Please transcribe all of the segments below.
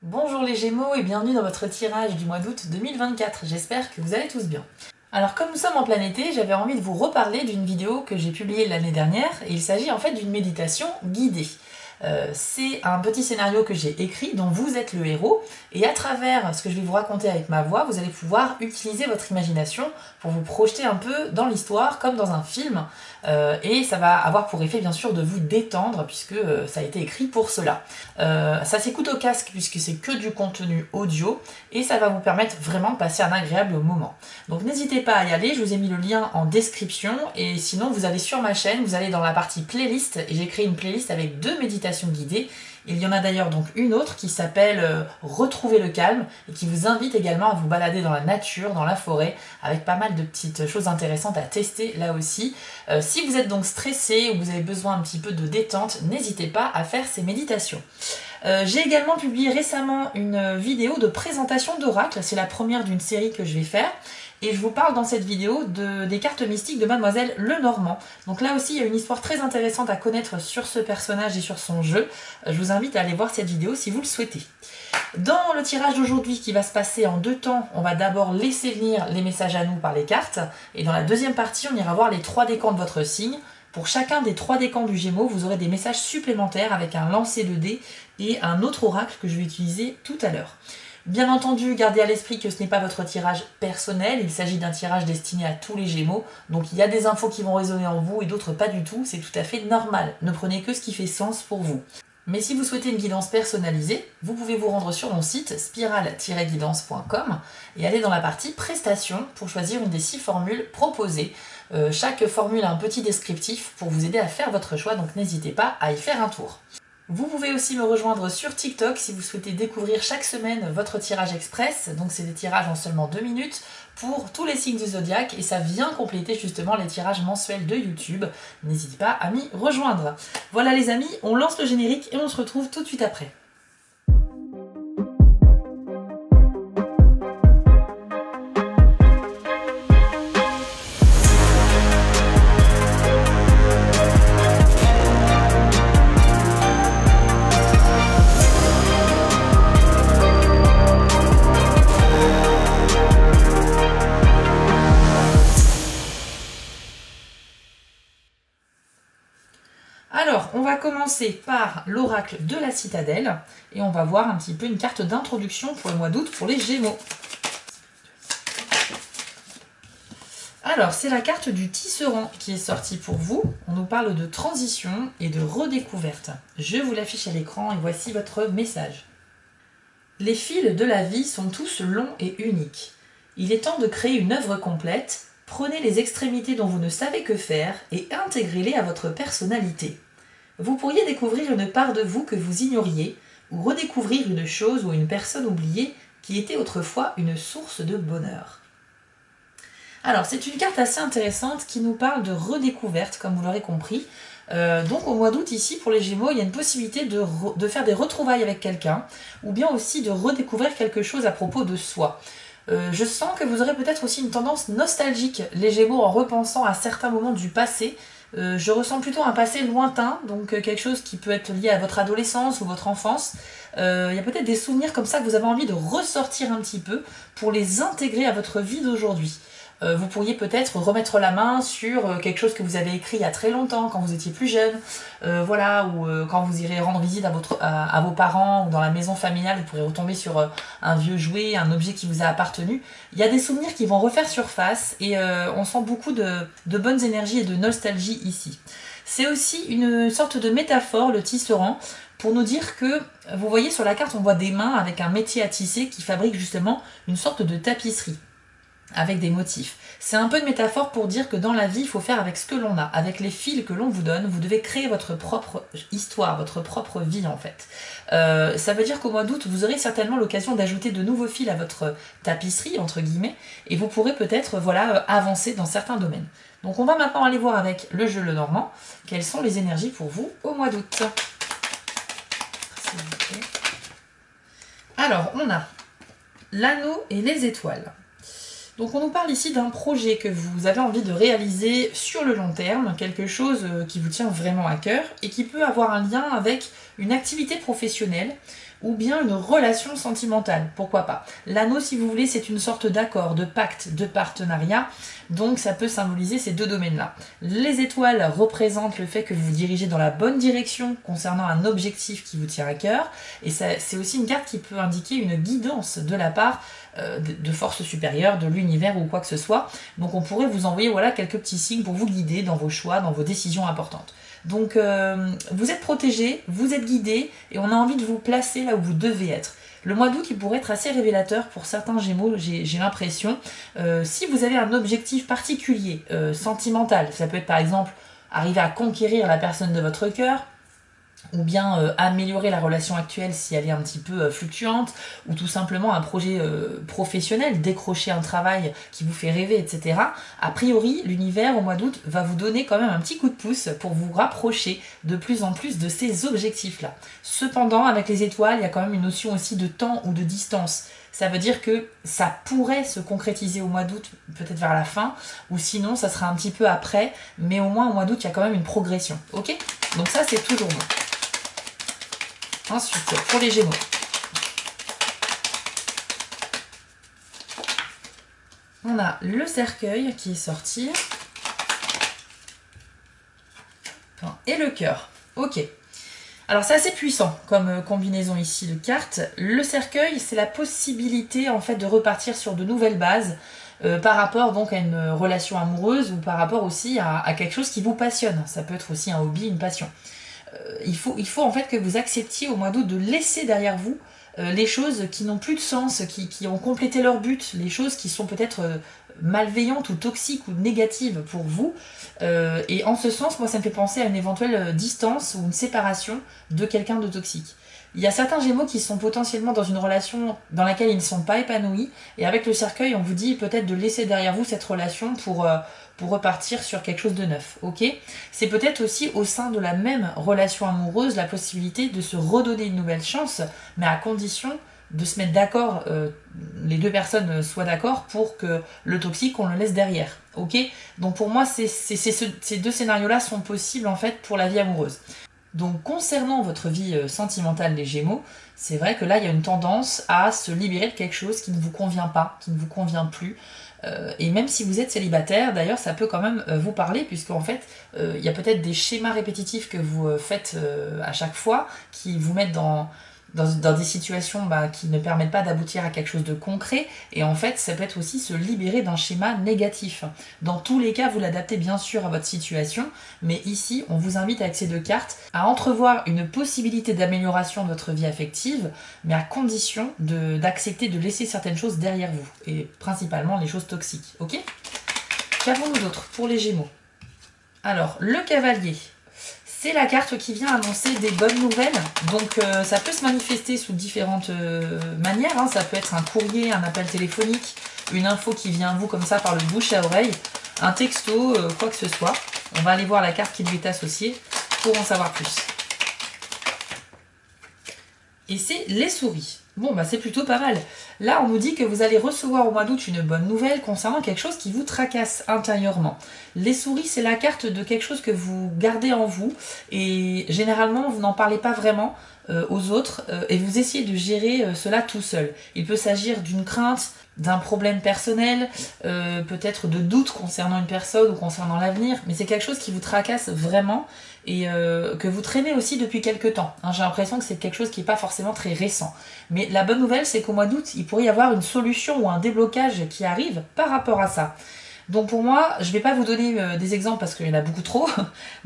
Bonjour les Gémeaux et bienvenue dans votre tirage du mois d'août 2024, j'espère que vous allez tous bien. Alors comme nous sommes en plein été, j'avais envie de vous reparler d'une vidéo que j'ai publiée l'année dernière et il s'agit en fait d'une méditation guidée. C'est un petit scénario que j'ai écrit dont vous êtes le héros et à travers ce que je vais vous raconter avec ma voix, vous allez pouvoir utiliser votre imagination pour vous projeter un peu dans l'histoire comme dans un film et ça va avoir pour effet bien sûr de vous détendre puisque ça a été écrit pour cela. Ça s'écoute au casque puisque c'est que du contenu audio et ça va vous permettre vraiment de passer un agréable moment. Donc n'hésitez pas à y aller, je vous ai mis le lien en description et sinon vous allez sur ma chaîne, vous allez dans la partie playlist et j'ai créé une playlist avec 2 méditations guidées. Il y en a d'ailleurs donc une autre qui s'appelle Retrouver le calme et qui vous invite également à vous balader dans la nature, dans la forêt, avec pas mal de petites choses intéressantes à tester là aussi. Si vous êtes donc stressé ou vous avez besoin un petit peu de détente, n'hésitez pas à faire ces méditations. J'ai également publié récemment une vidéo de présentation d'oracle, c'est la première d'une série que je vais faire. Et je vous parle dans cette vidéo des cartes mystiques de Mademoiselle Lenormand. Donc là aussi, il y a une histoire très intéressante à connaître sur ce personnage et sur son jeu. Je vous invite à aller voir cette vidéo si vous le souhaitez. Dans le tirage d'aujourd'hui qui va se passer en 2 temps, on va d'abord laisser venir les messages à nous par les cartes. Et dans la deuxième partie, on ira voir les 3 décans de votre signe. Pour chacun des 3 décans du Gémeaux, vous aurez des messages supplémentaires avec un lancer de dés et un autre oracle que je vais utiliser tout à l'heure. Bien entendu, gardez à l'esprit que ce n'est pas votre tirage personnel, il s'agit d'un tirage destiné à tous les Gémeaux, donc il y a des infos qui vont résonner en vous et d'autres pas du tout, c'est tout à fait normal, ne prenez que ce qui fait sens pour vous. Mais si vous souhaitez une guidance personnalisée, vous pouvez vous rendre sur mon site spiral-guidance.com et aller dans la partie prestations pour choisir une des 6 formules proposées. Chaque formule a un petit descriptif pour vous aider à faire votre choix, donc n'hésitez pas à y faire un tour. Vous pouvez aussi me rejoindre sur TikTok si vous souhaitez découvrir chaque semaine votre tirage express. Donc c'est des tirages en seulement 2 minutes pour tous les signes du zodiaque et ça vient compléter justement les tirages mensuels de YouTube. N'hésitez pas à m'y rejoindre. Voilà les amis, on lance le générique et on se retrouve tout de suite après. Alors, on va commencer par l'oracle de la citadelle et on va voir un petit peu une carte d'introduction pour le mois d'août pour les Gémeaux. Alors, c'est la carte du tisserand qui est sortie pour vous. On nous parle de transition et de redécouverte. Je vous l'affiche à l'écran et voici votre message. Les fils de la vie sont tous longs et uniques. Il est temps de créer une œuvre complète. Prenez les extrémités dont vous ne savez que faire et intégrez-les à votre personnalité. Vous pourriez découvrir une part de vous que vous ignoriez ou redécouvrir une chose ou une personne oubliée qui était autrefois une source de bonheur. Alors, c'est une carte assez intéressante qui nous parle de redécouverte, comme vous l'aurez compris. Donc au mois d'août ici, pour les Gémeaux, il y a une possibilité de faire des retrouvailles avec quelqu'un ou bien aussi de redécouvrir quelque chose à propos de soi. Je sens que vous aurez peut-être aussi une tendance nostalgique, les Gémeaux, en repensant à certains moments du passé. Je ressens plutôt un passé lointain, donc quelque chose qui peut être lié à votre adolescence ou votre enfance. Il y a peut-être des souvenirs comme ça que vous avez envie de ressortir un petit peu pour les intégrer à votre vie d'aujourd'hui. Vous pourriez peut-être remettre la main sur quelque chose que vous avez écrit il y a très longtemps, quand vous étiez plus jeune, voilà, ou quand vous irez rendre visite à vos parents ou dans la maison familiale, vous pourrez retomber sur un vieux jouet, un objet qui vous a appartenu. Il y a des souvenirs qui vont refaire surface et on sent beaucoup de bonnes énergies et de nostalgie ici. C'est aussi une sorte de métaphore, le tisserand, pour nous dire que, vous voyez sur la carte, on voit des mains avec un métier à tisser qui fabrique justement une sorte de tapisserie avec des motifs. C'est un peu de métaphore pour dire que dans la vie, il faut faire avec ce que l'on a, avec les fils que l'on vous donne. Vous devez créer votre propre histoire, votre propre vie en fait. Ça veut dire qu'au mois d'août, vous aurez certainement l'occasion d'ajouter de nouveaux fils à votre tapisserie, entre guillemets, et vous pourrez peut-être voilà, avancer dans certains domaines. Donc on va maintenant aller voir avec le jeu Lenormand, quelles sont les énergies pour vous au mois d'août. Alors, on a l'anneau et les étoiles. Donc on nous parle ici d'un projet que vous avez envie de réaliser sur le long terme, quelque chose qui vous tient vraiment à cœur et qui peut avoir un lien avec une activité professionnelle ou bien une relation sentimentale, pourquoi pas. L'anneau, si vous voulez, c'est une sorte d'accord, de pacte, de partenariat, donc ça peut symboliser ces deux domaines-là. Les étoiles représentent le fait que vous vous dirigez dans la bonne direction concernant un objectif qui vous tient à cœur, et c'est aussi une carte qui peut indiquer une guidance de la part de forces supérieures, de l'univers ou quoi que ce soit. Donc on pourrait vous envoyer voilà, quelques petits signes pour vous guider dans vos choix, dans vos décisions importantes. Donc vous êtes protégé, vous êtes guidé, et on a envie de vous placer là où vous devez être. Le mois d'août, il pourrait être assez révélateur pour certains Gémeaux, j'ai l'impression. Si vous avez un objectif particulier, sentimental, ça peut être par exemple arriver à conquérir la personne de votre cœur, ou bien améliorer la relation actuelle si elle est un petit peu fluctuante, ou tout simplement un projet professionnel, décrocher un travail qui vous fait rêver, etc. A priori, l'univers au mois d'août va vous donner quand même un petit coup de pouce pour vous rapprocher de plus en plus de ces objectifs-là. Cependant, avec les étoiles, il y a quand même une notion aussi de temps ou de distance. Ça veut dire que ça pourrait se concrétiser au mois d'août, peut-être vers la fin, ou sinon ça sera un petit peu après, mais au moins au mois d'août, il y a quand même une progression. Ok ? Donc ça, c'est toujours bon. Ensuite, pour les Gémeaux. On a le cercueil qui est sorti. Et le cœur. Ok. Alors c'est assez puissant comme combinaison ici de cartes. Le cercueil, c'est la possibilité en fait de repartir sur de nouvelles bases par rapport donc à une relation amoureuse ou par rapport aussi à quelque chose qui vous passionne. Ça peut être aussi un hobby, une passion. Il faut en fait que vous acceptiez au mois d'août de laisser derrière vous les choses qui n'ont plus de sens, qui ont complété leur but, les choses qui sont peut-être malveillantes ou toxiques ou négatives pour vous. Et en ce sens, moi ça me fait penser à une éventuelle distance ou une séparation de quelqu'un de toxique. Il y a certains Gémeaux qui sont potentiellement dans une relation dans laquelle ils ne sont pas épanouis, et avec le cercueil, on vous dit peut-être de laisser derrière vous cette relation pour repartir sur quelque chose de neuf, ok ? C'est peut-être aussi au sein de la même relation amoureuse la possibilité de se redonner une nouvelle chance, mais à condition de se mettre d'accord, les deux personnes soient d'accord pour que le toxique, on le laisse derrière, ok ? Donc pour moi, ces deux scénarios-là sont possibles en fait pour la vie amoureuse. Donc concernant votre vie sentimentale les Gémeaux, c'est vrai que là il y a une tendance à se libérer de quelque chose qui ne vous convient pas, qui ne vous convient plus. Et même si vous êtes célibataire, d'ailleurs ça peut quand même vous parler, puisqu'en fait il y a peut-être des schémas répétitifs que vous faites à chaque fois qui vous mettent dans des situations qui ne permettent pas d'aboutir à quelque chose de concret, et en fait ça peut être aussi se libérer d'un schéma négatif. Dans tous les cas, vous l'adaptez bien sûr à votre situation, mais ici on vous invite avec ces deux cartes à entrevoir une possibilité d'amélioration de votre vie affective, mais à condition d'accepter de laisser certaines choses derrière vous, et principalement les choses toxiques, ok ? Qu'avons-nous d'autre pour les Gémeaux ? Alors, le cavalier. C'est la carte qui vient annoncer des bonnes nouvelles, donc ça peut se manifester sous différentes manières, hein. Ça peut être un courrier, un appel téléphonique, une info qui vient à vous comme ça par le bouche à oreille, un texto, quoi que ce soit. On va aller voir la carte qui lui est associée pour en savoir plus. Et c'est les souris. Bon, c'est plutôt pas mal. Là, on nous dit que vous allez recevoir au mois d'août une bonne nouvelle concernant quelque chose qui vous tracasse intérieurement. Les souris, c'est la carte de quelque chose que vous gardez en vous, et généralement, vous n'en parlez pas vraiment aux autres, et vous essayez de gérer cela tout seul. Il peut s'agir d'une crainte, d'un problème personnel, peut-être de doutes concernant une personne ou concernant l'avenir, mais c'est quelque chose qui vous tracasse vraiment, et que vous traînez aussi depuis quelques temps. Hein, j'ai l'impression que c'est quelque chose qui n'est pas forcément très récent. Mais la bonne nouvelle, c'est qu'au mois d'août, il pourrait y avoir une solution ou un déblocage qui arrive par rapport à ça. Donc pour moi, je ne vais pas vous donner des exemples parce qu'il y en a beaucoup trop,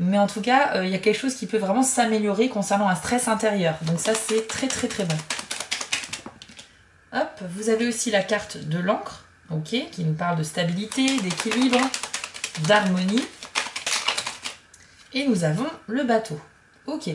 mais en tout cas, il y a quelque chose qui peut vraiment s'améliorer concernant un stress intérieur. Donc ça, c'est très très très bon. Hop, vous avez aussi la carte de l'encre, ok, qui nous parle de stabilité, d'équilibre, d'harmonie. Et nous avons le bateau. Ok.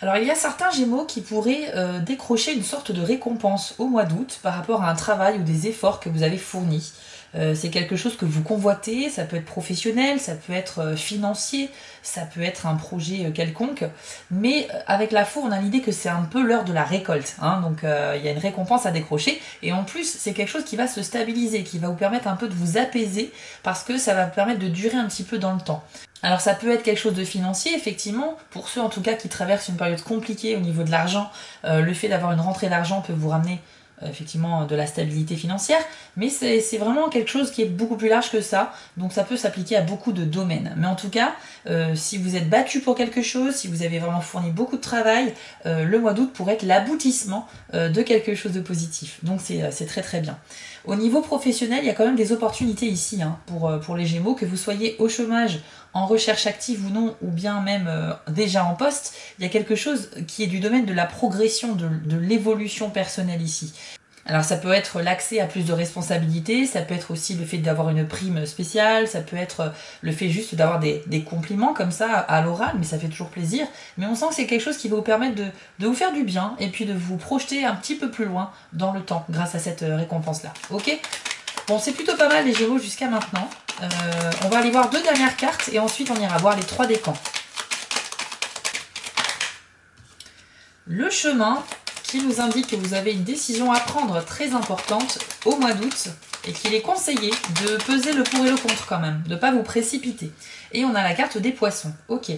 Alors il y a certains Gémeaux qui pourraient décrocher une sorte de récompense au mois d'août par rapport à un travail ou des efforts que vous avez fournis. C'est quelque chose que vous convoitez, ça peut être professionnel, ça peut être financier, ça peut être un projet quelconque, mais avec la faux, on a l'idée que c'est un peu l'heure de la récolte, hein, donc il y a une récompense à décrocher, et en plus c'est quelque chose qui va se stabiliser, qui va vous permettre un peu de vous apaiser, parce que ça va vous permettre de durer un petit peu dans le temps. Alors ça peut être quelque chose de financier, effectivement, pour ceux en tout cas qui traversent une période compliquée au niveau de l'argent, le fait d'avoir une rentrée d'argent peut vous ramener effectivement de la stabilité financière, mais c'est vraiment quelque chose qui est beaucoup plus large que ça, donc ça peut s'appliquer à beaucoup de domaines. Mais en tout cas, si vous êtes battu pour quelque chose, si vous avez vraiment fourni beaucoup de travail, le mois d'août pourrait être l'aboutissement de quelque chose de positif, donc c'est très très bien. Au niveau professionnel, il y a quand même des opportunités ici hein, pour les Gémeaux, que vous soyez au chômage, en recherche active ou non, ou bien même déjà en poste, il y a quelque chose qui est du domaine de la progression, de l'évolution personnelle ici. Alors ça peut être l'accès à plus de responsabilités, ça peut être aussi le fait d'avoir une prime spéciale, ça peut être le fait juste d'avoir des compliments comme ça à l'oral, mais ça fait toujours plaisir. Mais on sent que c'est quelque chose qui va vous permettre de vous faire du bien et puis de vous projeter un petit peu plus loin dans le temps grâce à cette récompense-là. Ok ? Bon, c'est plutôt pas mal les Gémeaux jusqu'à maintenant. On va aller voir 2 dernières cartes et ensuite on ira voir les 3 décans. Le chemin qui nous indique que vous avez une décision à prendre très importante au mois d'août et qu'il est conseillé de peser le pour et le contre quand même, de ne pas vous précipiter. Et on a la carte des poissons. Ok.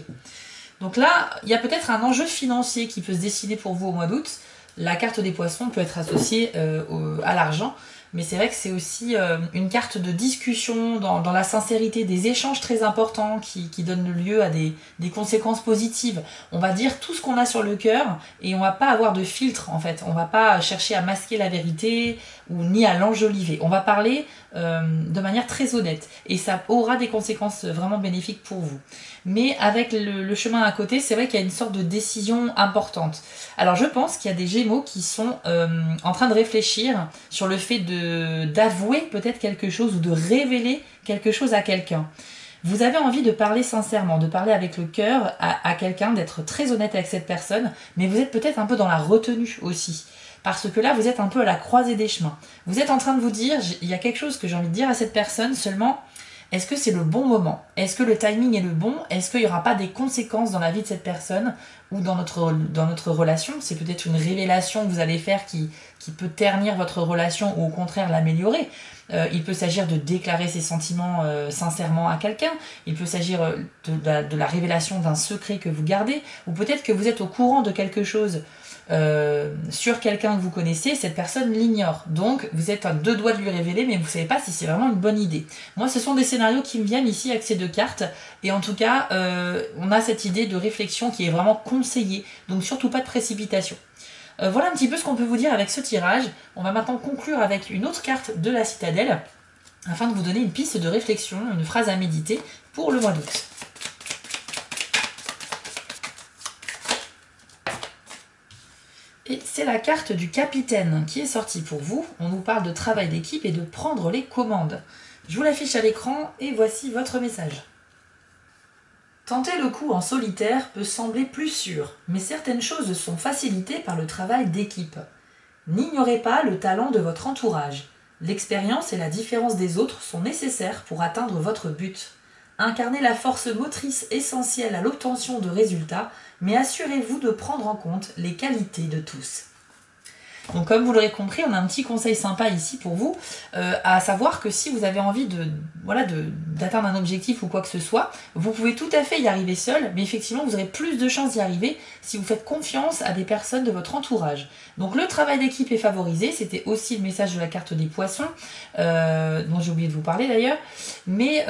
Donc là, il y a peut-être un enjeu financier qui peut se décider pour vous au mois d'août. La carte des poissons peut être associée à l'argent. Mais c'est vrai que c'est aussi une carte de discussion dans la sincérité, des échanges très importants qui donnent lieu à des conséquences positives. On va dire tout ce qu'on a sur le cœur et on va pas avoir de filtre en fait. On va pas chercher à masquer la vérité ou ni à l'enjoliver. On va parler de manière très honnête et ça aura des conséquences vraiment bénéfiques pour vous. Mais avec le chemin à côté, c'est vrai qu'il y a une sorte de décision importante. Alors je pense qu'il y a des Gémeaux qui sont en train de réfléchir sur le fait d'avouer peut-être quelque chose ou de révéler quelque chose à quelqu'un. Vous avez envie de parler sincèrement, de parler avec le cœur à quelqu'un, d'être très honnête avec cette personne, mais vous êtes peut-être un peu dans la retenue aussi. Parce que là, vous êtes un peu à la croisée des chemins. Vous êtes en train de vous dire, il y a quelque chose que j'ai envie de dire à cette personne, seulement, est-ce que c'est le bon moment? Est-ce que le timing est le bon? Est-ce qu'il n'y aura pas des conséquences dans la vie de cette personne ou dans notre relation? C'est peut-être une révélation que vous allez faire qui peut ternir votre relation ou au contraire l'améliorer. Il peut s'agir de déclarer ses sentiments sincèrement à quelqu'un. Il peut s'agir de la révélation d'un secret que vous gardez. Ou peut-être que vous êtes au courant de quelque chose sur quelqu'un que vous connaissez, cette personne l'ignore. Donc vous êtes à 2 doigts de lui révéler, mais vous ne savez pas si c'est vraiment une bonne idée. Moi, ce sont des scénarios qui me viennent ici avec ces 2 cartes. Et en tout cas, on a cette idée de réflexion qui est vraiment conseillée. Donc surtout pas de précipitation. Voilà un petit peu ce qu'on peut vous dire avec ce tirage. On va maintenant conclure avec une autre carte de la citadelle afin de vous donner une piste de réflexion, une phrase à méditer pour le mois d'août. Et c'est la carte du capitaine qui est sortie pour vous. On nous parle de travail d'équipe et de prendre les commandes. Je vous l'affiche à l'écran et voici votre message. Tenter le coup en solitaire peut sembler plus sûr, mais certaines choses sont facilitées par le travail d'équipe. N'ignorez pas le talent de votre entourage. L'expérience et la différence des autres sont nécessaires pour atteindre votre but. Incarnez la force motrice essentielle à l'obtention de résultats, mais assurez-vous de prendre en compte les qualités de tous. Donc comme vous l'aurez compris, on a un petit conseil sympa ici pour vous, à savoir que si vous avez envie d'atteindre un objectif ou quoi que ce soit, vous pouvez tout à fait y arriver seul, mais effectivement vous aurez plus de chances d'y arriver si vous faites confiance à des personnes de votre entourage. Donc le travail d'équipe est favorisé, c'était aussi le message de la carte des poissons, dont j'ai oublié de vous parler d'ailleurs, mais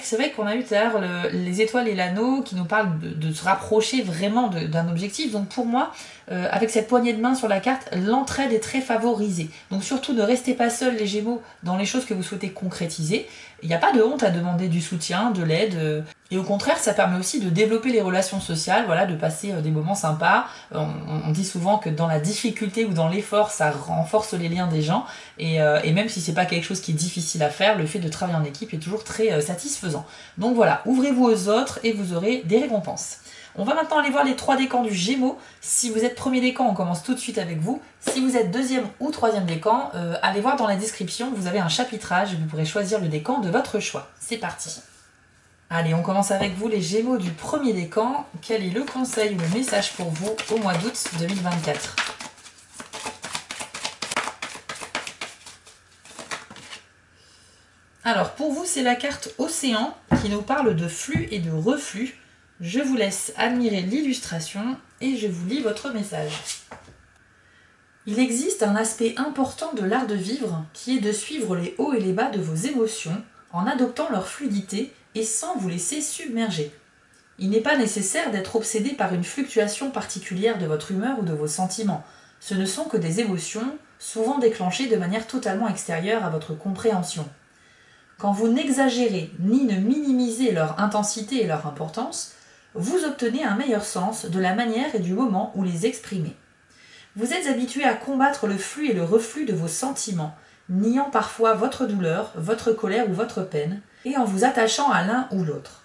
c'est vrai qu'on a eu tout à l'heure les étoiles et l'anneau qui nous parlent de se rapprocher vraiment d'un objectif, donc pour moi, avec cette poignée de main sur la carte, l'entraide est très favorisée. Donc surtout ne restez pas seuls les Gémeaux dans les choses que vous souhaitez concrétiser. Il n'y a pas de honte à demander du soutien, de l'aide. Et au contraire, ça permet aussi de développer les relations sociales, voilà, de passer des moments sympas. On dit souvent que dans la difficulté ou dans l'effort, ça renforce les liens des gens. Et même si c'est pas quelque chose qui est difficile à faire, le fait de travailler en équipe est toujours très satisfaisant. Donc voilà, ouvrez-vous aux autres et vous aurez des récompenses. On va maintenant aller voir les 3 décans du Gémeaux. Si vous êtes premier décan, on commence tout de suite avec vous. Si vous êtes deuxième ou troisième décan, allez voir dans la description, vous avez un chapitrage et vous pourrez choisir le décan de votre choix. C'est parti. Allez, on commence avec vous les Gémeaux du premier décan. Quel est le conseil ou le message pour vous au mois d'août 2024 ? Alors pour vous, c'est la carte Océan qui nous parle de flux et de reflux. Je vous laisse admirer l'illustration et je vous lis votre message. Il existe un aspect important de l'art de vivre qui est de suivre les hauts et les bas de vos émotions en adoptant leur fluidité et sans vous laisser submerger. Il n'est pas nécessaire d'être obsédé par une fluctuation particulière de votre humeur ou de vos sentiments. Ce ne sont que des émotions, souvent déclenchées de manière totalement extérieure à votre compréhension. Quand vous n'exagérez ni ne minimisez leur intensité et leur importance, vous obtenez un meilleur sens de la manière et du moment où les exprimer. Vous êtes habitué à combattre le flux et le reflux de vos sentiments, niant parfois votre douleur, votre colère ou votre peine, et en vous attachant à l'un ou l'autre.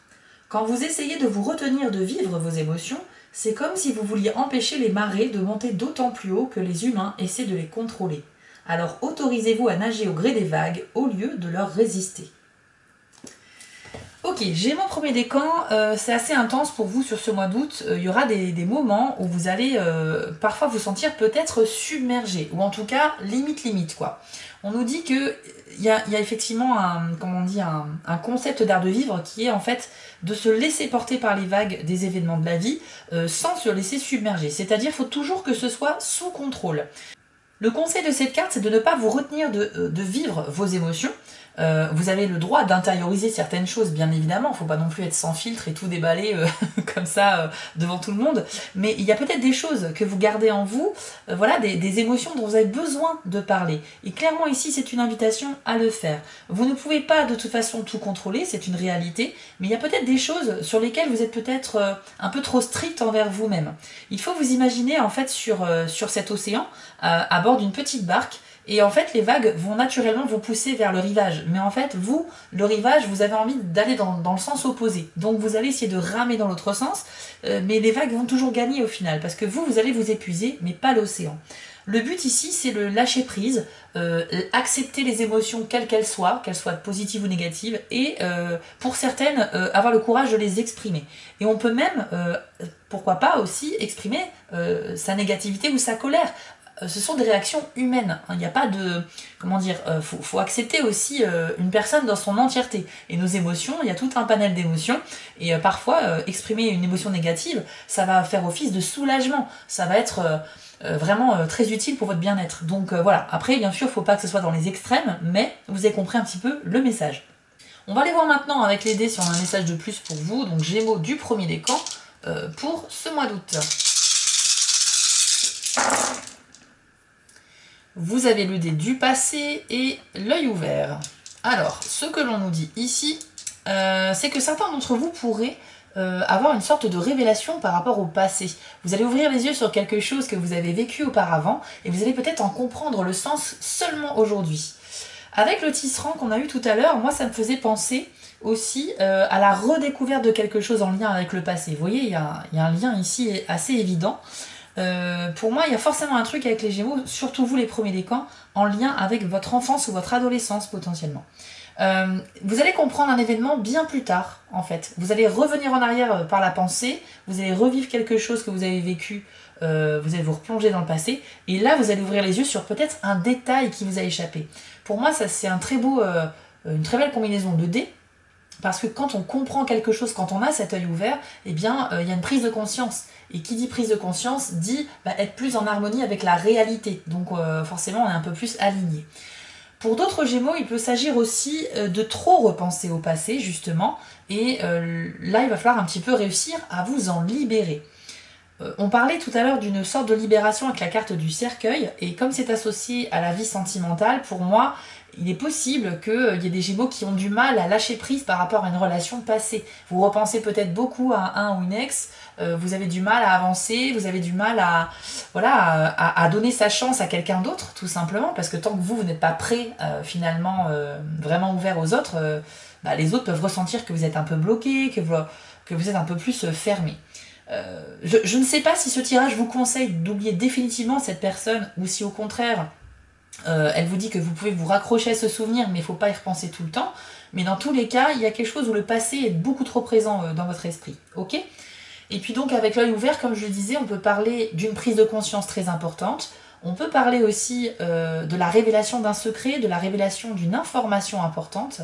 Quand vous essayez de vous retenir de vivre vos émotions, c'est comme si vous vouliez empêcher les marées de monter d'autant plus haut que les humains essaient de les contrôler. Alors autorisez-vous à nager au gré des vagues au lieu de leur résister. Ok, Gémeaux premier décan, c'est assez intense pour vous sur ce mois d'août. Il y aura des moments où vous allez parfois vous sentir peut-être submergé, ou en tout cas limite quoi. On nous dit qu'il y a effectivement un concept d'art de vivre qui est en fait de se laisser porter par les vagues des événements de la vie sans se laisser submerger. C'est-à-dire qu'il faut toujours que ce soit sous contrôle. Le conseil de cette carte, c'est de ne pas vous retenir de vivre vos émotions. Vous avez le droit d'intérioriser certaines choses, bien évidemment. Il ne faut pas non plus être sans filtre et tout déballer comme ça devant tout le monde. Mais il y a peut-être des choses que vous gardez en vous, voilà, des émotions dont vous avez besoin de parler. Et clairement ici, c'est une invitation à le faire. Vous ne pouvez pas de toute façon tout contrôler, c'est une réalité. Mais il y a peut-être des choses sur lesquelles vous êtes peut-être un peu trop strict envers vous-même. Il faut vous imaginer en fait sur cet océan, à bord d'une petite barque. Et en fait, les vagues vont naturellement vous pousser vers le rivage. Mais en fait, vous, le rivage, vous avez envie d'aller dans le sens opposé. Donc vous allez essayer de ramer dans l'autre sens, mais les vagues vont toujours gagner au final, parce que vous allez vous épuiser, mais pas l'océan. Le but ici, c'est le lâcher prise, accepter les émotions quelles qu'elles soient positives ou négatives, et pour certaines, avoir le courage de les exprimer. Et on peut même, pourquoi pas aussi, exprimer sa négativité ou sa colère. Ce sont des réactions humaines. Il n'y a pas de... Comment dire, faut accepter aussi une personne dans son entièreté. Et nos émotions, il y a tout un panel d'émotions. Et parfois, exprimer une émotion négative, ça va faire office de soulagement. Ça va être vraiment très utile pour votre bien-être. Donc voilà. Après, bien sûr, il ne faut pas que ce soit dans les extrêmes, mais vous avez compris un petit peu le message. On va aller voir maintenant avec les dés si on a un message de plus pour vous. Donc Gémeaux du premier décan pour ce mois d'août. Vous avez le dé du passé et l'œil ouvert. Alors, ce que l'on nous dit ici, c'est que certains d'entre vous pourraient avoir une sorte de révélation par rapport au passé. Vous allez ouvrir les yeux sur quelque chose que vous avez vécu auparavant et vous allez peut-être en comprendre le sens seulement aujourd'hui. Avec le tisserand qu'on a eu tout à l'heure, moi ça me faisait penser aussi à la redécouverte de quelque chose en lien avec le passé. Vous voyez, il y a un lien ici assez évident. Pour moi, il y a forcément un truc avec les Gémeaux, surtout vous les premiers décans, en lien avec votre enfance ou votre adolescence potentiellement. Vous allez comprendre un événement bien plus tard, en fait. Vous allez revenir en arrière par la pensée, vous allez revivre quelque chose que vous avez vécu, vous allez vous replonger dans le passé, et là, vous allez ouvrir les yeux sur peut-être un détail qui vous a échappé. Pour moi, ça c'est un une très belle combinaison de dés, parce que quand on comprend quelque chose, quand on a cet œil ouvert, eh bien, il y a une prise de conscience. Et qui dit prise de conscience dit être plus en harmonie avec la réalité. Donc forcément, on est un peu plus aligné. Pour d'autres Gémeaux, il peut s'agir aussi de trop repenser au passé, justement. Et là, il va falloir un petit peu réussir à vous en libérer. On parlait tout à l'heure d'une sorte de libération avec la carte du cercueil. Et comme c'est associé à la vie sentimentale, pour moi, il est possible qu'il y ait des Gémeaux qui ont du mal à lâcher prise par rapport à une relation passée. Vous repensez peut-être beaucoup à un ou une ex, vous avez du mal à avancer, vous avez du mal à donner sa chance à quelqu'un d'autre, tout simplement, parce que tant que vous n'êtes pas prêt, finalement, vraiment ouvert aux autres, les autres peuvent ressentir que vous êtes un peu bloqué, que vous êtes un peu plus fermé. Je ne sais pas si ce tirage vous conseille d'oublier définitivement cette personne, ou si au contraire, elle vous dit que vous pouvez vous raccrocher à ce souvenir, mais il ne faut pas y repenser tout le temps. Mais dans tous les cas, il y a quelque chose où le passé est beaucoup trop présent dans votre esprit. Ok ? Et puis donc avec l'œil ouvert, comme je le disais, on peut parler d'une prise de conscience très importante. On peut parler aussi de la révélation d'un secret, de la révélation d'une information importante.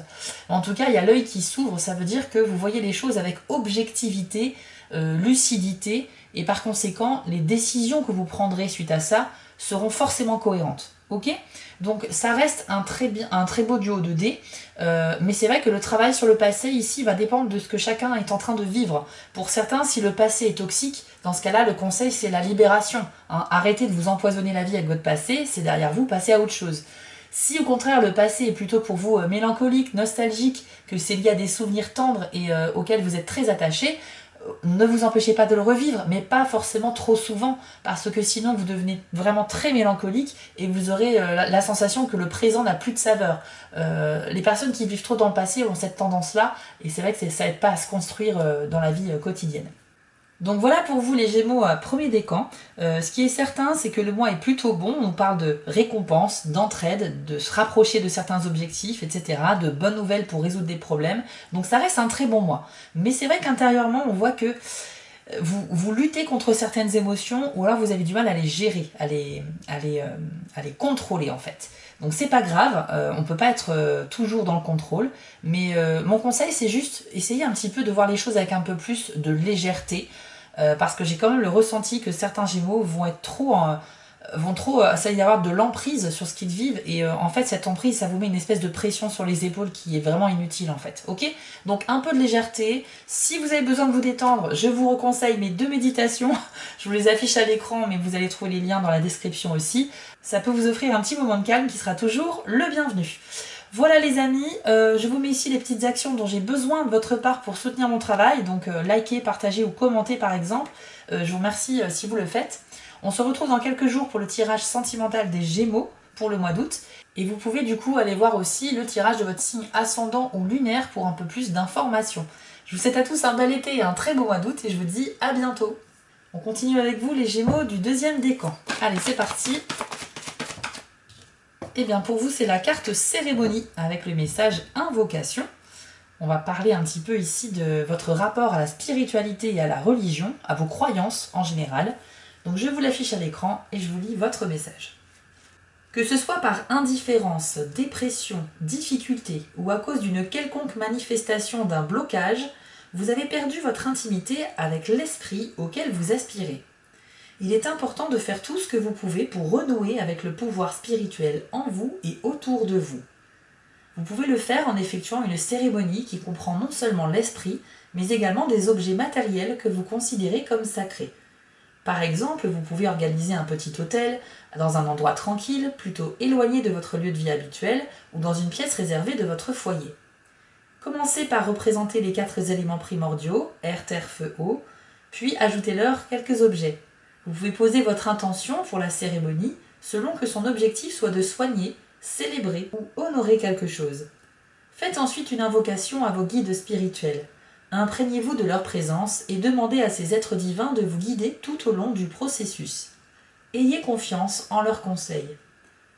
En tout cas, il y a l'œil qui s'ouvre, ça veut dire que vous voyez les choses avec objectivité, lucidité, et par conséquent, les décisions que vous prendrez suite à ça seront forcément cohérentes. Ok? Donc ça reste un très beau duo de dés, mais c'est vrai que le travail sur le passé ici va dépendre de ce que chacun est en train de vivre. Pour certains, si le passé est toxique, dans ce cas-là, le conseil c'est la libération. Hein. Arrêtez de vous empoisonner la vie avec votre passé, c'est derrière vous, passez à autre chose. Si au contraire le passé est plutôt pour vous mélancolique, nostalgique, que c'est lié à des souvenirs tendres et auxquels vous êtes très attaché, ne vous empêchez pas de le revivre, mais pas forcément trop souvent, parce que sinon vous devenez vraiment très mélancolique et vous aurez la sensation que le présent n'a plus de saveur. Les personnes qui vivent trop dans le passé ont cette tendance-là, et c'est vrai que ça aide pas à se construire dans la vie quotidienne. Donc voilà pour vous les Gémeaux premier décan. Ce qui est certain, c'est que le mois est plutôt bon. On parle de récompenses, d'entraide, de se rapprocher de certains objectifs, etc. De bonnes nouvelles pour résoudre des problèmes. Donc ça reste un très bon mois. Mais c'est vrai qu'intérieurement, on voit que vous luttez contre certaines émotions ou alors vous avez du mal à les gérer, à les contrôler en fait. Donc c'est pas grave, on peut pas être toujours dans le contrôle, mais mon conseil c'est juste essayer un petit peu de voir les choses avec un peu plus de légèreté, parce que j'ai quand même le ressenti que certains Gémeaux vont être trop ça va y avoir de l'emprise sur ce qu'ils vivent, et en fait cette emprise ça vous met une espèce de pression sur les épaules qui est vraiment inutile en fait, ok? Donc un peu de légèreté. Si vous avez besoin de vous détendre, je vous reconseille mes 2 méditations, je vous les affiche à l'écran mais vous allez trouver les liens dans la description aussi. Ça peut vous offrir un petit moment de calme qui sera toujours le bienvenu. Voilà les amis, je vous mets ici les petites actions dont j'ai besoin de votre part pour soutenir mon travail, donc likez, partagez ou commentez par exemple, je vous remercie si vous le faites. On se retrouve dans quelques jours pour le tirage sentimental des Gémeaux pour le mois d'août, et vous pouvez du coup aller voir aussi le tirage de votre signe ascendant ou lunaire pour un peu plus d'informations. Je vous souhaite à tous un bel été et un très beau mois d'août et je vous dis à bientôt. On continue avec vous les Gémeaux du 2e décan. Allez c'est parti. Et bien pour vous c'est la carte cérémonie avec le message invocation. On va parler un petit peu ici de votre rapport à la spiritualité et à la religion, à vos croyances en général. Donc je vous l'affiche à l'écran et je vous lis votre message. Que ce soit par indifférence, dépression, difficulté ou à cause d'une quelconque manifestation d'un blocage, vous avez perdu votre intimité avec l'esprit auquel vous aspirez. Il est important de faire tout ce que vous pouvez pour renouer avec le pouvoir spirituel en vous et autour de vous. Vous pouvez le faire en effectuant une cérémonie qui comprend non seulement l'esprit, mais également des objets matériels que vous considérez comme sacrés. Par exemple, vous pouvez organiser un petit hôtel dans un endroit tranquille, plutôt éloigné de votre lieu de vie habituel ou dans une pièce réservée de votre foyer. Commencez par représenter les 4 éléments primordiaux, air, terre, feu, eau, puis ajoutez-leur quelques objets. Vous pouvez poser votre intention pour la cérémonie selon que son objectif soit de soigner, célébrer ou honorer quelque chose. Faites ensuite une invocation à vos guides spirituels. Imprégnez-vous de leur présence et demandez à ces êtres divins de vous guider tout au long du processus. Ayez confiance en leurs conseils.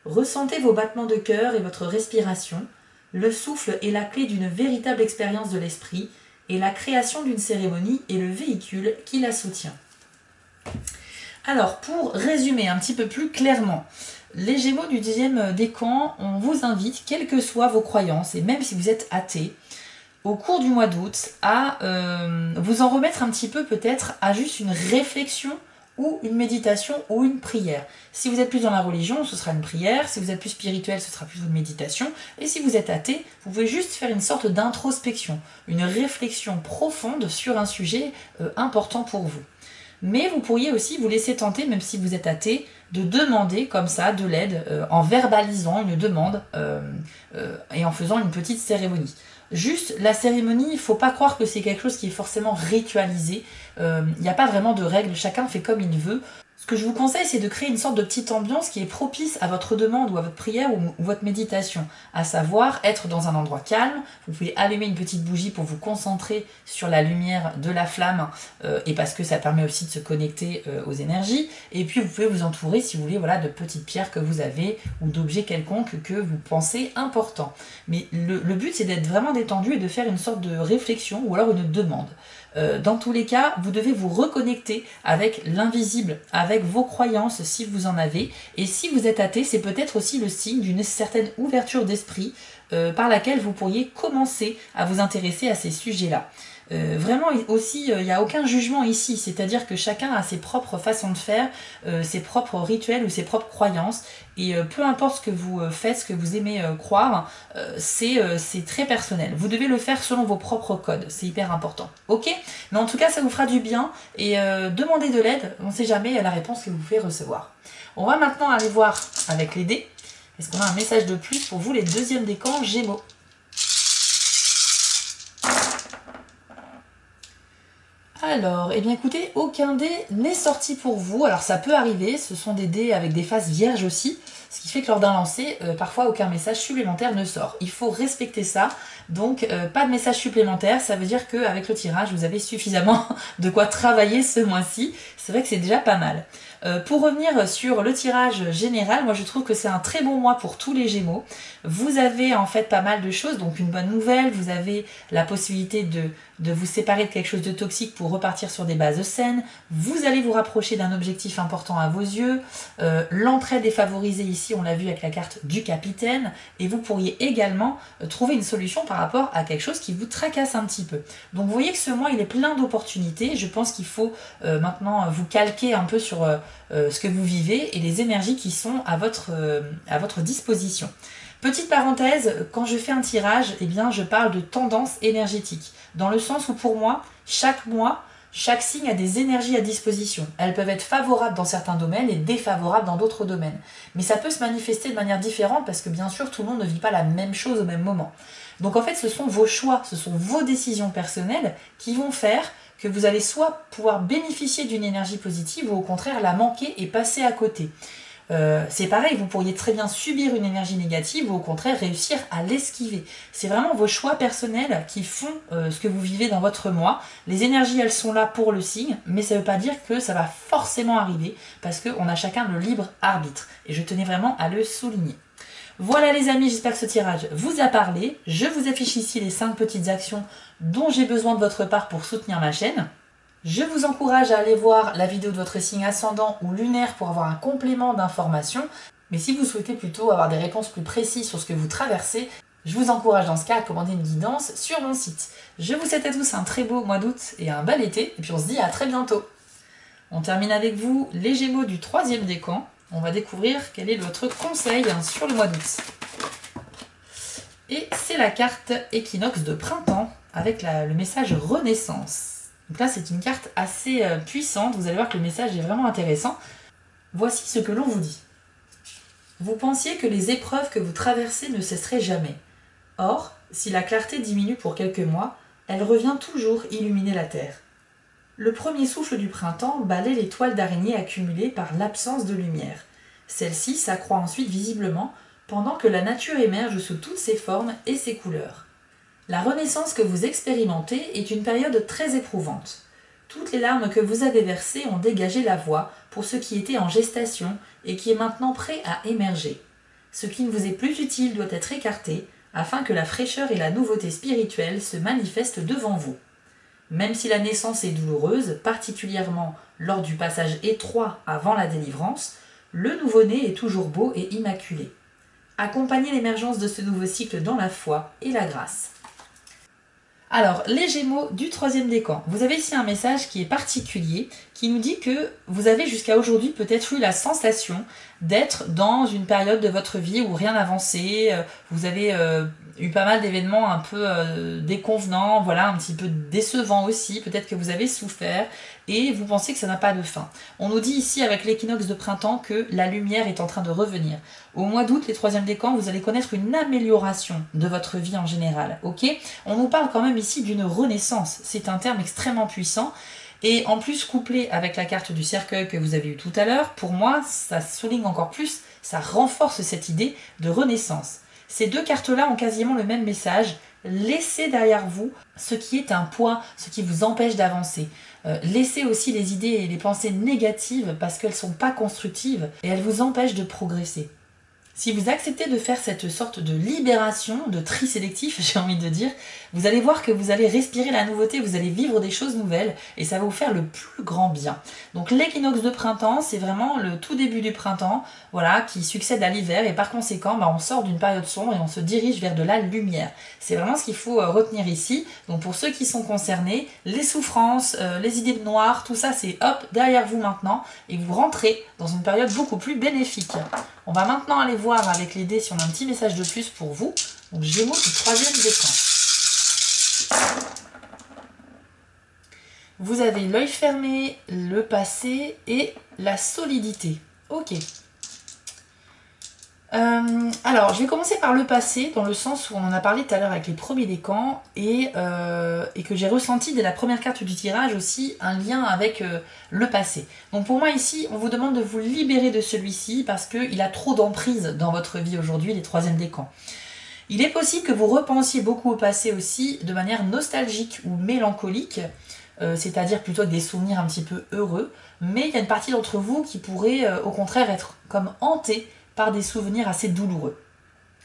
Ressentez vos battements de cœur et votre respiration. Le souffle est la clé d'une véritable expérience de l'esprit et la création d'une cérémonie est le véhicule qui la soutient. Alors, pour résumer un petit peu plus clairement, les Gémeaux du 10e décan, on vous invite, quelles que soient vos croyances, et même si vous êtes athée, au cours du mois d'août, à vous en remettre un petit peu peut-être à juste une réflexion ou une méditation ou une prière. Si vous êtes plus dans la religion, ce sera une prière. Si vous êtes plus spirituel, ce sera plutôt une méditation. Et si vous êtes athée, vous pouvez juste faire une sorte d'introspection, une réflexion profonde sur un sujet important pour vous. Mais vous pourriez aussi vous laisser tenter, même si vous êtes athée, de demander comme ça de l'aide en verbalisant une demande et en faisant une petite cérémonie. Juste, la cérémonie, il ne faut pas croire que c'est quelque chose qui est forcément ritualisé. Il n'y a pas vraiment de règles, chacun fait comme il veut. Ce que je vous conseille, c'est de créer une sorte de petite ambiance qui est propice à votre demande ou à votre prière ou votre méditation. À savoir, être dans un endroit calme. Vous pouvez allumer une petite bougie pour vous concentrer sur la lumière de la flamme et parce que ça permet aussi de se connecter aux énergies. Et puis, vous pouvez vous entourer, si vous voulez, voilà, de petites pierres que vous avez ou d'objets quelconques que vous pensez importants. Mais le but, c'est d'être vraiment détendu et de faire une sorte de réflexion ou alors une demande. Dans tous les cas, vous devez vous reconnecter avec l'invisible, avec vos croyances si vous en avez. Et si vous êtes athée, c'est peut-être aussi le signe d'une certaine ouverture d'esprit par laquelle vous pourriez commencer à vous intéresser à ces sujets-là. Vraiment aussi, il n'y a aucun jugement ici, c'est-à-dire que chacun a ses propres façons de faire, ses propres rituels ou ses propres croyances, et peu importe ce que vous faites, ce que vous aimez croire, c'est très personnel. Vous devez le faire selon vos propres codes, c'est hyper important. Ok? Mais en tout cas, ça vous fera du bien, et demandez de l'aide, on ne sait jamais la réponse que vous pouvez recevoir. On va maintenant aller voir avec les dés. Est-ce qu'on a un message de plus pour vous, les deuxièmes décans Gémeaux? Alors, eh bien écoutez, aucun dé n'est sorti pour vous. Alors ça peut arriver, ce sont des dés avec des faces vierges aussi, ce qui fait que lors d'un lancer, parfois aucun message supplémentaire ne sort. Il faut respecter ça, donc pas de message supplémentaire, ça veut dire qu'avec le tirage, vous avez suffisamment de quoi travailler ce mois-ci. C'est vrai que c'est déjà pas mal. Pour revenir sur le tirage général, moi je trouve que c'est un très bon mois pour tous les Gémeaux. Vous avez en fait pas mal de choses, donc une bonne nouvelle, vous avez la possibilité de vous séparer de quelque chose de toxique pour repartir sur des bases saines, vous allez vous rapprocher d'un objectif important à vos yeux, l'entraide est favorisée ici, on l'a vu avec la carte du capitaine, et vous pourriez également trouver une solution par rapport à quelque chose qui vous tracasse un petit peu. Donc vous voyez que ce mois il est plein d'opportunités, je pense qu'il faut maintenant vous calquer un peu sur ce que vous vivez et les énergies qui sont à votre disposition. Petite parenthèse, quand je fais un tirage, eh bien, je parle de tendance énergétique, dans le sens où pour moi, chaque mois, chaque signe a des énergies à disposition. Elles peuvent être favorables dans certains domaines et défavorables dans d'autres domaines. Mais ça peut se manifester de manière différente parce que bien sûr, tout le monde ne vit pas la même chose au même moment. Donc en fait, ce sont vos choix, ce sont vos décisions personnelles qui vont faire que vous allez soit pouvoir bénéficier d'une énergie positive ou au contraire la manquer et passer à côté. C'est pareil, vous pourriez très bien subir une énergie négative ou au contraire réussir à l'esquiver. C'est vraiment vos choix personnels qui font ce que vous vivez dans votre mois. Les énergies, elles sont là pour le signe, mais ça ne veut pas dire que ça va forcément arriver parce qu'on a chacun le libre arbitre. Et je tenais vraiment à le souligner. Voilà les amis, j'espère que ce tirage vous a parlé. Je vous affiche ici les 5 petites actions dont j'ai besoin de votre part pour soutenir ma chaîne. Je vous encourage à aller voir la vidéo de votre signe ascendant ou lunaire pour avoir un complément d'informations. Mais si vous souhaitez plutôt avoir des réponses plus précises sur ce que vous traversez, je vous encourage dans ce cas à commander une guidance sur mon site. Je vous souhaite à tous un très beau mois d'août et un bel été, et puis on se dit à très bientôt. On termine avec vous les Gémeaux du 3e décan. On va découvrir quel est votre conseil sur le mois d'août. Et c'est la carte équinoxe de printemps avec le message Renaissance. Donc là, c'est une carte assez puissante. Vous allez voir que le message est vraiment intéressant. Voici ce que l'on vous dit. Vous pensiez que les épreuves que vous traversez ne cesseraient jamais. Or, si la clarté diminue pour quelques mois, elle revient toujours illuminer la terre. Le premier souffle du printemps balaie les toiles d'araignée accumulées par l'absence de lumière. Celle-ci s'accroît ensuite visiblement, pendant que la nature émerge sous toutes ses formes et ses couleurs. La renaissance que vous expérimentez est une période très éprouvante. Toutes les larmes que vous avez versées ont dégagé la voie pour ce qui était en gestation et qui est maintenant prêt à émerger. Ce qui ne vous est plus utile doit être écarté afin que la fraîcheur et la nouveauté spirituelle se manifestent devant vous. Même si la naissance est douloureuse, particulièrement lors du passage étroit avant la délivrance, le nouveau-né est toujours beau et immaculé. Accompagnez l'émergence de ce nouveau cycle dans la foi et la grâce. Alors, les Gémeaux du 3e décan, vous avez ici un message qui est particulier, qui nous dit que vous avez jusqu'à aujourd'hui peut-être eu la sensation d'être dans une période de votre vie où rien n'avançait, vous avez eu pas mal d'événements un peu déconvenants, voilà, un petit peu décevants aussi, peut-être que vous avez souffert et vous pensez que ça n'a pas de fin. On nous dit ici avec l'équinoxe de printemps que la lumière est en train de revenir. Au mois d'août, les 3e décans, vous allez connaître une amélioration de votre vie en général, ok? On nous parle quand même ici d'une renaissance, c'est un terme extrêmement puissant. Et en plus, couplé avec la carte du cercueil que vous avez eue tout à l'heure, pour moi, ça souligne encore plus, ça renforce cette idée de renaissance. Ces deux cartes-là ont quasiment le même message. Laissez derrière vous ce qui est un poids, ce qui vous empêche d'avancer. Laissez aussi les idées et les pensées négatives parce qu'elles ne sont pas constructives et elles vous empêchent de progresser. Si vous acceptez de faire cette sorte de libération, de tri sélectif, j'ai envie de dire, vous allez voir que vous allez respirer la nouveauté, vous allez vivre des choses nouvelles et ça va vous faire le plus grand bien. Donc l'équinoxe de printemps, c'est vraiment le tout début du printemps, voilà, qui succède à l'hiver et par conséquent, on sort d'une période sombre et on se dirige vers de la lumière. C'est vraiment ce qu'il faut retenir ici. Donc pour ceux qui sont concernés, les souffrances, les idées de noir, tout ça c'est hop, derrière vous maintenant et vous rentrez dans une période beaucoup plus bénéfique. On va maintenant aller voir avec les dés si on a un petit message de plus pour vous. Donc Gémeaux du 3e décan. Vous avez l'œil fermé, le passé et la solidité. Ok. Alors, je vais commencer par le passé, dans le sens où on en a parlé tout à l'heure avec les premiers décans, et que j'ai ressenti dès la première carte du tirage aussi un lien avec le passé. Donc pour moi ici, on vous demande de vous libérer de celui-ci, parce qu'il a trop d'emprise dans votre vie aujourd'hui, les 3e décans. Il est possible que vous repensiez beaucoup au passé aussi, de manière nostalgique ou mélancolique, c'est-à-dire plutôt avec des souvenirs un petit peu heureux, mais il y a une partie d'entre vous qui pourrait au contraire être comme hantée par des souvenirs assez douloureux.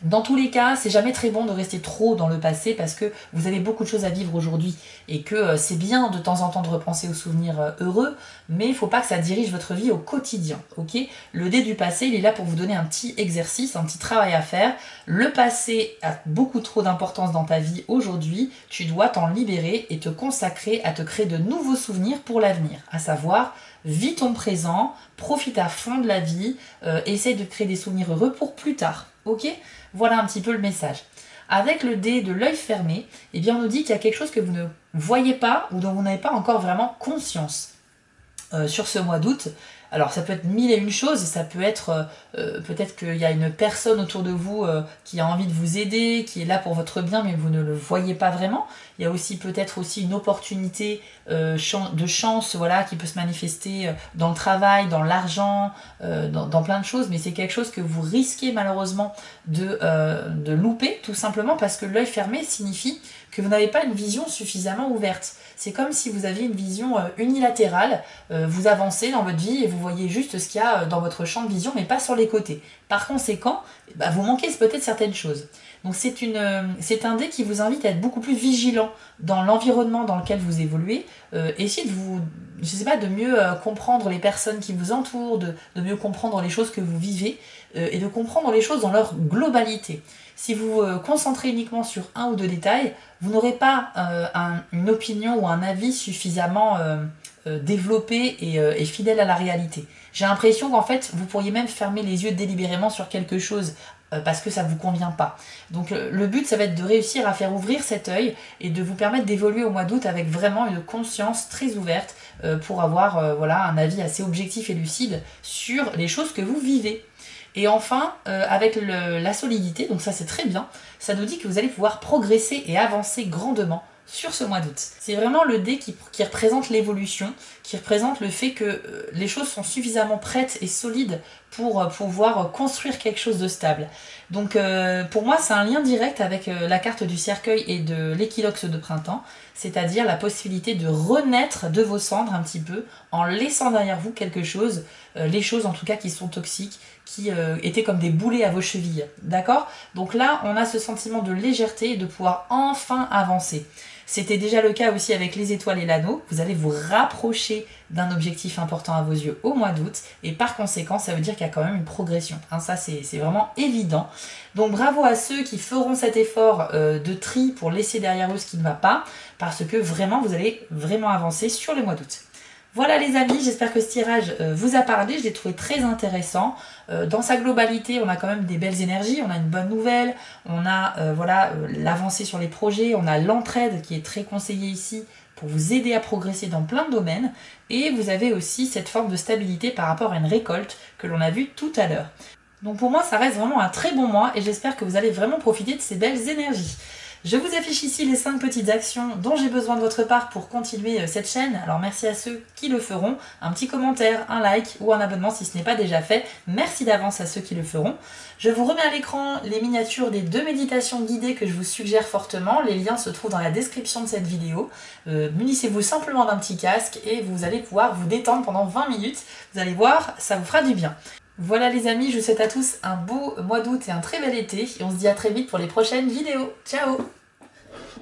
Dans tous les cas, c'est jamais très bon de rester trop dans le passé parce que vous avez beaucoup de choses à vivre aujourd'hui et que c'est bien de temps en temps de repenser aux souvenirs heureux, mais il ne faut pas que ça dirige votre vie au quotidien, ok? Le dé du passé, il est là pour vous donner un petit exercice, un petit travail à faire. Le passé a beaucoup trop d'importance dans ta vie aujourd'hui, tu dois t'en libérer et te consacrer à te créer de nouveaux souvenirs pour l'avenir, à savoir vis ton présent, profite à fond de la vie, essaye de créer des souvenirs heureux pour plus tard, ok? Voilà un petit peu le message. Avec le dé de l'œil fermé, eh bien on nous dit qu'il y a quelque chose que vous ne voyez pas ou dont vous n'avez pas encore vraiment conscience sur ce mois d'août. Alors ça peut être mille et une choses, ça peut être peut-être qu'il y a une personne autour de vous qui a envie de vous aider, qui est là pour votre bien mais vous ne le voyez pas vraiment. Il y a aussi peut-être aussi une opportunité de chance voilà, qui peut se manifester dans le travail, dans l'argent, dans plein de choses, mais c'est quelque chose que vous risquez malheureusement de louper tout simplement parce que l'œil fermé signifie que vous n'avez pas une vision suffisamment ouverte. C'est comme si vous aviez une vision unilatérale, vous avancez dans votre vie et vous voyez juste ce qu'il y a dans votre champ de vision, mais pas sur les côtés. Par conséquent, vous manquez peut-être certaines choses. Donc c'est un dé qui vous invite à être beaucoup plus vigilant dans l'environnement dans lequel vous évoluez. Essayez de vous, je sais pas, de mieux comprendre les personnes qui vous entourent, de mieux comprendre les choses que vous vivez et de comprendre les choses dans leur globalité. Si vous vous concentrez uniquement sur un ou deux détails, vous n'aurez pas une opinion ou un avis suffisamment développé et fidèle à la réalité. J'ai l'impression qu'en fait, vous pourriez même fermer les yeux délibérément sur quelque chose parce que ça ne vous convient pas. Donc le but, ça va être de réussir à faire ouvrir cet œil et de vous permettre d'évoluer au mois d'août avec vraiment une conscience très ouverte pour avoir voilà, un avis assez objectif et lucide sur les choses que vous vivez. Et enfin, avec la solidité, donc ça c'est très bien, ça nous dit que vous allez pouvoir progresser et avancer grandement sur ce mois d'août. C'est vraiment le dé qui représente l'évolution, qui représente le fait que les choses sont suffisamment prêtes et solides pour pouvoir construire quelque chose de stable. Donc pour moi c'est un lien direct avec la carte du cercueil et de l'équinoxe de printemps, c'est-à-dire la possibilité de renaître de vos cendres un petit peu en laissant derrière vous quelque chose, les choses en tout cas qui sont toxiques, qui étaient comme des boulets à vos chevilles, d'accord? Donc là on a ce sentiment de légèreté et de pouvoir enfin avancer. C'était déjà le cas aussi avec les étoiles et l'anneau. Vous allez vous rapprocher d'un objectif important à vos yeux au mois d'août. Et par conséquent, ça veut dire qu'il y a quand même une progression. Hein, ça, c'est vraiment évident. Donc bravo à ceux qui feront cet effort de tri pour laisser derrière eux ce qui ne va pas. Parce que vraiment, vous allez vraiment avancer sur le mois d'août. Voilà les amis, j'espère que ce tirage vous a parlé, je l'ai trouvé très intéressant. Dans sa globalité, on a quand même des belles énergies, on a une bonne nouvelle, on a voilà, l'avancée sur les projets, on a l'entraide qui est très conseillée ici pour vous aider à progresser dans plein de domaines. Et vous avez aussi cette forme de stabilité par rapport à une récolte que l'on a vue tout à l'heure. Donc pour moi, ça reste vraiment un très bon mois et j'espère que vous allez vraiment profiter de ces belles énergies. Je vous affiche ici les 5 petites actions dont j'ai besoin de votre part pour continuer cette chaîne. Alors merci à ceux qui le feront. Un petit commentaire, un like ou un abonnement si ce n'est pas déjà fait. Merci d'avance à ceux qui le feront. Je vous remets à l'écran les miniatures des 2 méditations guidées que je vous suggère fortement. Les liens se trouvent dans la description de cette vidéo. Munissez-vous simplement d'un petit casque et vous allez pouvoir vous détendre pendant 20 minutes. Vous allez voir, ça vous fera du bien. Voilà les amis, je vous souhaite à tous un beau mois d'août et un très bel été. Et on se dit à très vite pour les prochaines vidéos. Ciao!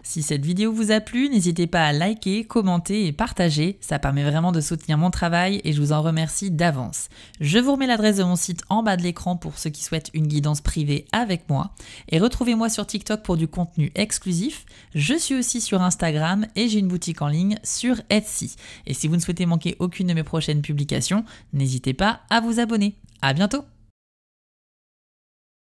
Si cette vidéo vous a plu, n'hésitez pas à liker, commenter et partager, ça permet vraiment de soutenir mon travail et je vous en remercie d'avance. Je vous remets l'adresse de mon site en bas de l'écran pour ceux qui souhaitent une guidance privée avec moi et retrouvez-moi sur TikTok pour du contenu exclusif. Je suis aussi sur Instagram et j'ai une boutique en ligne sur Etsy. Et si vous ne souhaitez manquer aucune de mes prochaines publications, n'hésitez pas à vous abonner. À bientôt!